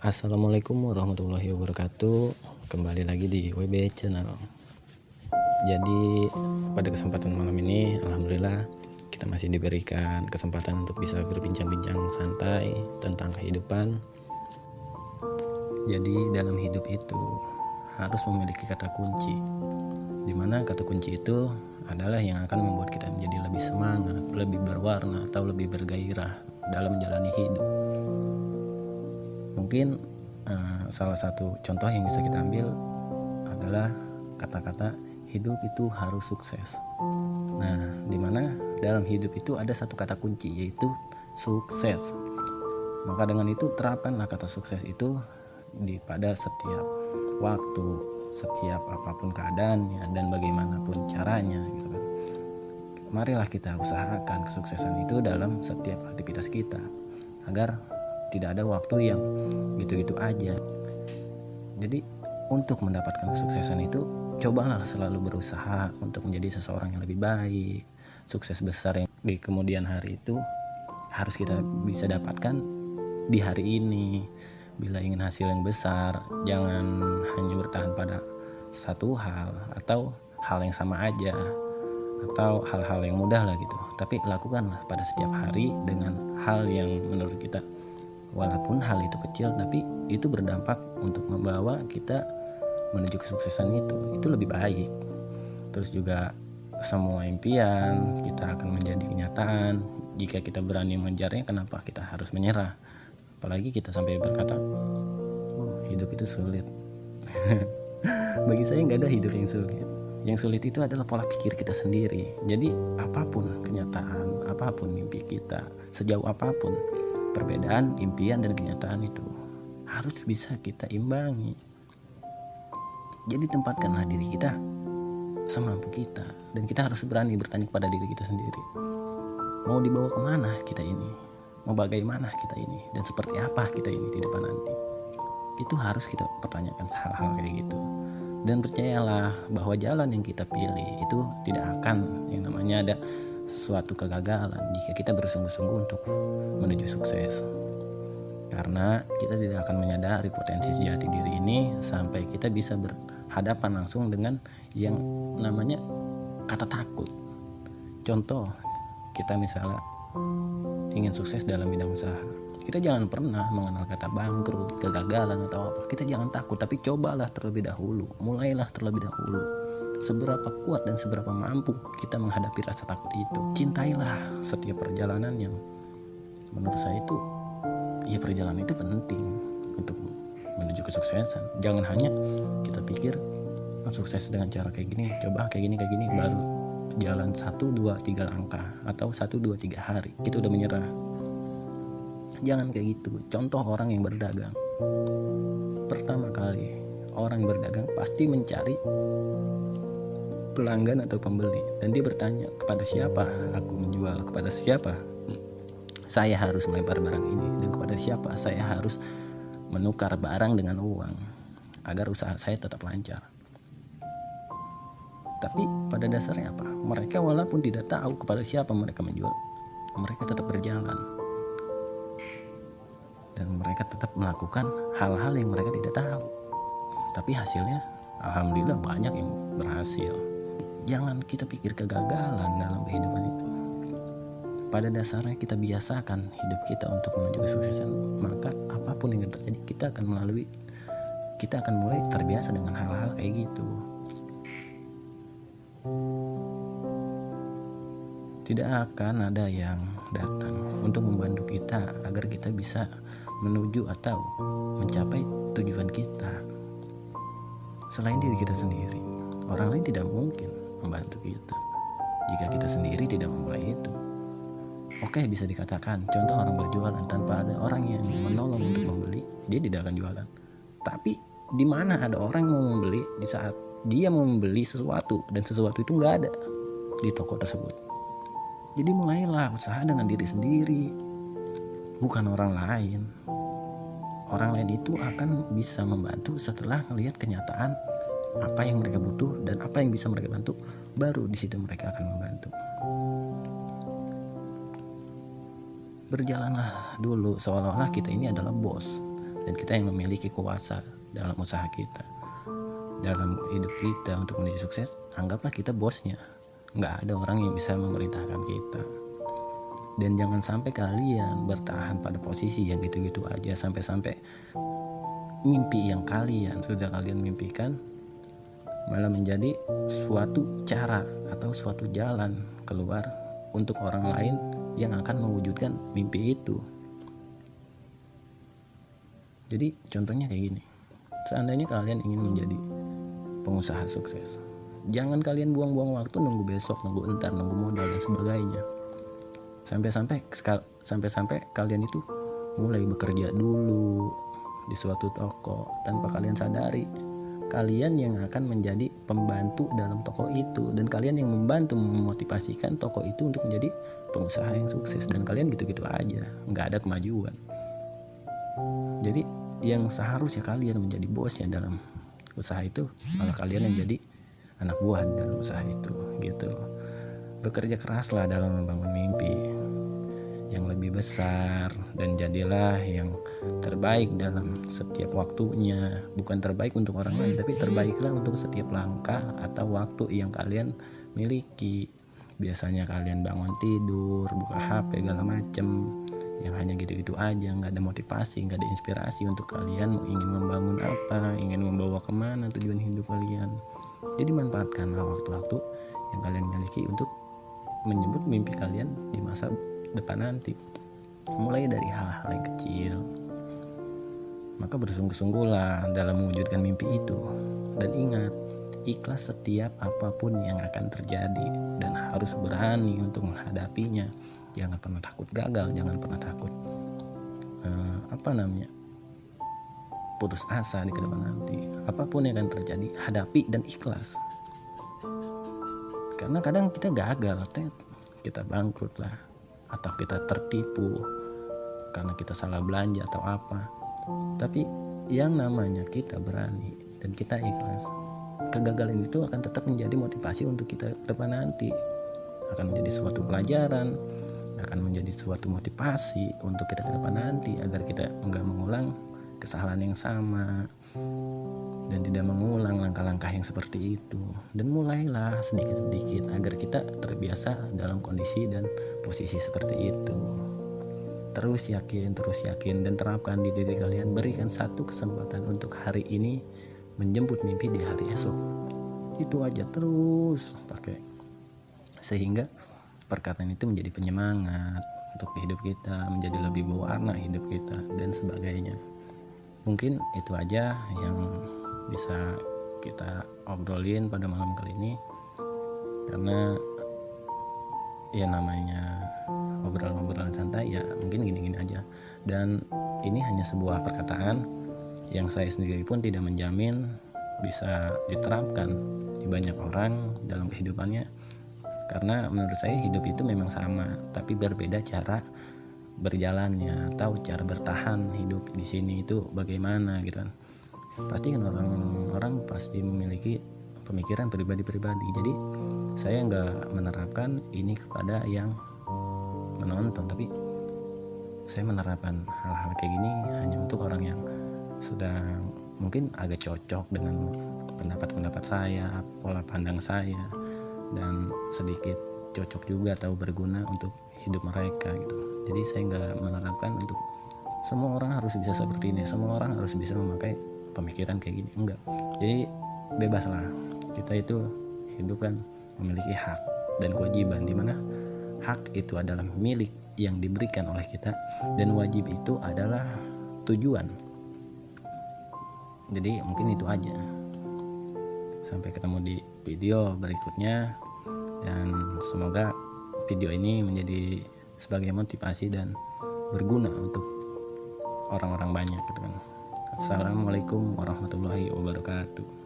Assalamualaikum warahmatullahi wabarakatuh. Kembali lagi di WB Channel. Jadi pada kesempatan malam ini alhamdulillah kita masih diberikan kesempatan untuk bisa berbincang-bincang santai tentang kehidupan. Jadi dalam hidup itu harus memiliki kata kunci, dimana kata kunci itu adalah yang akan membuat kita menjadi lebih semangat, lebih berwarna, atau lebih bergairah dalam menjalani hidup. Mungkin salah satu contoh yang bisa kita ambil adalah kata-kata hidup itu harus sukses. Nah, dimana dalam hidup itu ada satu kata kunci, yaitu sukses. Maka dengan itu terapkanlah kata sukses itu pada setiap waktu, setiap apapun keadaannya dan bagaimanapun caranya, gitu kan. Marilah kita usahakan kesuksesan itu dalam setiap aktivitas kita, agar tidak ada waktu yang gitu-gitu aja. Jadi untuk mendapatkan kesuksesan itu, cobalah selalu berusaha untuk menjadi seseorang yang lebih baik. Sukses besar yang di kemudian hari itu harus kita bisa dapatkan di hari ini. Bila ingin hasil yang besar, jangan hanya bertahan pada satu hal atau hal yang sama aja, atau hal-hal yang mudah lah gitu. Tapi lakukanlah pada setiap hari dengan hal yang menurut kita, walaupun hal itu kecil, tapi itu berdampak untuk membawa kita menuju kesuksesan itu lebih baik. Terus juga semua impian kita akan menjadi kenyataan jika kita berani mengejarnya. Kenapa kita harus menyerah? Apalagi kita sampai berkata, hidup itu sulit. Bagi saya nggak ada hidup yang sulit. Yang sulit itu adalah pola pikir kita sendiri. Jadi apapun kenyataan, apapun mimpi kita, sejauh apapun perbedaan impian dan kenyataan itu harus bisa kita imbangi. Jadi tempatkanlah diri kita semampu kita, dan kita harus berani bertanya kepada diri kita sendiri, mau dibawa kemana kita ini, mau bagaimana kita ini, dan seperti apa kita ini di depan nanti. Itu harus kita pertanyakan hal-hal kayak gitu. Dan percayalah bahwa jalan yang kita pilih itu tidak akan yang namanya ada suatu kegagalan jika kita bersungguh-sungguh untuk menuju sukses. Karena kita tidak akan menyadari potensi jati diri ini sampai kita bisa berhadapan langsung dengan yang namanya kata takut. Contoh, kita misalnya ingin sukses dalam bidang usaha, kita jangan pernah mengenal kata bangkrut, kegagalan atau apa. Kita jangan takut, tapi cobalah terlebih dahulu, mulailah terlebih dahulu. Seberapa kuat dan seberapa mampu kita menghadapi rasa takut itu. Cintailah setiap perjalanan yang menurut saya itu, ya perjalanan itu penting untuk menuju kesuksesan. Jangan hanya kita pikir sukses dengan cara kayak gini, coba kayak gini baru jalan 1, 2, 3 langkah atau 1, 2, 3 hari kita udah menyerah. Jangan kayak gitu. Contoh orang yang berdagang, pertama kali orang berdagang pasti mencari pelanggan atau pembeli, dan dia bertanya, kepada siapa aku menjual, kepada siapa saya harus melempar barang ini, dan kepada siapa saya harus menukar barang dengan uang agar usaha saya tetap lancar. Tapi pada dasarnya apa? Mereka walaupun tidak tahu kepada siapa mereka menjual, mereka tetap berjalan, dan mereka tetap melakukan hal-hal yang mereka tidak tahu. Tapi hasilnya alhamdulillah banyak yang berhasil. Jangan kita pikir kegagalan dalam kehidupan itu. Pada dasarnya kita biasakan hidup kita untuk menuju kesuksesan, maka apapun yang terjadi kita akan mulai terbiasa dengan hal-hal kayak gitu. Tidak akan ada yang datang untuk membantu kita agar kita bisa menuju atau mencapai tujuan kita selain diri kita sendiri. Orang lain tidak mungkin membantu kita jika kita sendiri tidak memulai itu. Oke, bisa dikatakan contoh orang berjualan tanpa ada orang yang menolong untuk membeli, dia tidak akan jualan. Tapi di mana ada orang yang mau membeli di saat dia mau membeli sesuatu dan sesuatu itu nggak ada di toko tersebut? Jadi mulailah usaha dengan diri sendiri, bukan orang lain. Orang lain itu akan bisa membantu setelah melihat kenyataan apa yang mereka butuh dan apa yang bisa mereka bantu, baru di situ mereka akan membantu. Berjalanlah dulu seolah-olah kita ini adalah bos, dan kita yang memiliki kuasa dalam usaha kita, dalam hidup kita. Untuk menuju sukses, anggaplah kita bosnya, nggak ada orang yang bisa memerintahkan kita. Dan jangan sampai kalian bertahan pada posisi yang gitu-gitu aja, sampai-sampai mimpi yang sudah kalian mimpikan malah menjadi suatu cara atau suatu jalan keluar untuk orang lain yang akan mewujudkan mimpi itu. Jadi contohnya kayak gini, seandainya kalian ingin menjadi pengusaha sukses, jangan kalian buang-buang waktu nunggu besok, nunggu entar, nunggu modal dan sebagainya. Sampai-sampai kalian itu mulai bekerja dulu di suatu toko tanpa kalian sadari kalian yang akan menjadi pembantu dalam toko itu, dan kalian yang membantu memotivasikan toko itu untuk menjadi pengusaha yang sukses, dan kalian gitu-gitu aja, nggak ada kemajuan. Jadi yang seharusnya kalian menjadi bosnya dalam usaha itu, malah kalian yang jadi anak buah dalam usaha itu gitu. Bekerja keraslah dalam membangun mimpi yang lebih besar, dan jadilah yang terbaik dalam setiap waktunya. Bukan terbaik untuk orang lain, tapi terbaiklah untuk setiap langkah atau waktu yang kalian miliki. Biasanya kalian bangun tidur, buka HP segala macem, yang hanya gitu-gitu aja, nggak ada motivasi, nggak ada inspirasi untuk kalian ingin membangun apa, ingin membawa kemana tujuan hidup kalian. Jadi manfaatkanlah waktu-waktu yang kalian miliki untuk menyebut mimpi kalian di masa depan nanti. Mulai dari hal-hal yang kecil, maka bersungguh-sungguhlah dalam mewujudkan mimpi itu. Dan ingat, ikhlas setiap apapun yang akan terjadi, dan harus berani untuk menghadapinya. Jangan pernah takut gagal, jangan pernah takut putus asa di kedepan nanti. Apapun yang akan terjadi, hadapi dan ikhlas. Karena kadang kita gagal, kita bangkrut lah, atau kita tertipu karena kita salah belanja atau apa. Tapi yang namanya kita berani dan kita ikhlas, kegagalan itu akan tetap menjadi motivasi untuk kita ke depan nanti. Akan menjadi suatu pelajaran, akan menjadi suatu motivasi untuk kita ke depan nanti, agar kita enggak mengulang kesalahan yang sama dan tidak mengulang langkah-langkah yang seperti itu. Dan mulailah sedikit-sedikit agar kita terbiasa dalam kondisi dan posisi seperti itu. Terus yakin dan terapkan di diri kalian. Berikan satu kesempatan untuk hari ini menjemput mimpi di hari esok. Itu aja, terus pakai, sehingga perkataan itu menjadi penyemangat untuk hidup kita, menjadi lebih berwarna hidup kita dan sebagainya. Mungkin itu aja yang bisa kita obrolin pada malam kali ini, karena ya namanya obrolan santai ya, mungkin gini-gini aja. Dan ini hanya sebuah perkataan yang saya sendiri pun tidak menjamin bisa diterapkan di banyak orang dalam kehidupannya, karena menurut saya hidup itu memang sama, tapi berbeda cara berjalannya atau cara bertahan hidup di sini itu bagaimana gitu kan. Pasti kan orang pasti memiliki pemikiran pribadi-pribadi. Jadi saya nggak menerapkan ini kepada yang menonton, tapi saya menerapkan hal-hal kayak gini hanya untuk orang yang sedang mungkin agak cocok dengan pendapat saya, pola pandang saya, dan sedikit cocok juga atau berguna untuk hidup mereka gitu. Jadi saya nggak menerapkan untuk semua orang harus bisa seperti ini, semua orang harus bisa memakai pemikiran kayak gini, enggak. Jadi bebas lah, kita itu hidup kan memiliki hak dan kewajiban, dimana hak itu adalah milik yang diberikan oleh kita, dan wajib itu adalah tujuan. Jadi mungkin itu aja. Sampai ketemu di video berikutnya, dan semoga video ini menjadi sebagai motivasi dan berguna untuk orang-orang banyak gitu kan. Assalamualaikum warahmatullahi wabarakatuh.